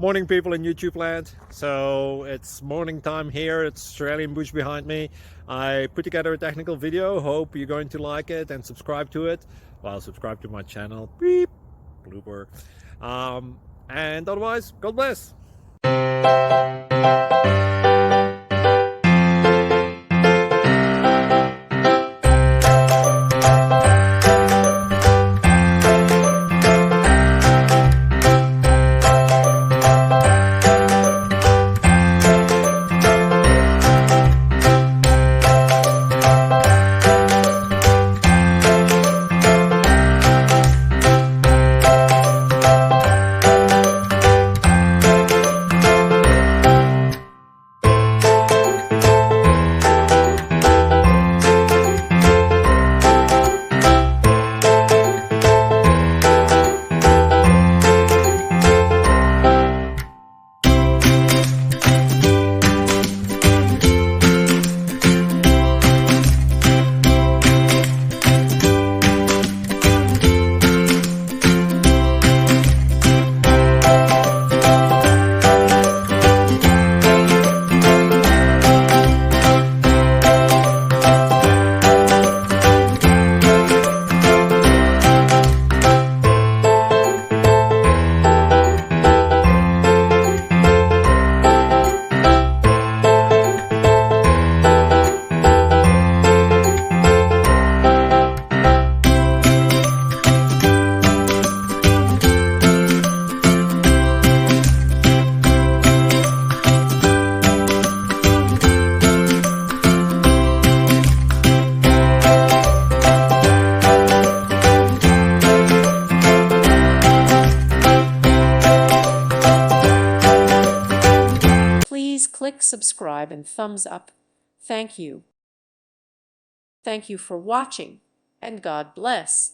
Morning, people in YouTube land. So it's morning time here. It's Australian bush behind me. I put together a technical video. Hope you're going to like it and subscribe to it. Well, subscribe to my channel. Beep, blooper. And otherwise, God bless. Please click subscribe and thumbs up. Thank you. Thank you for watching, and God bless.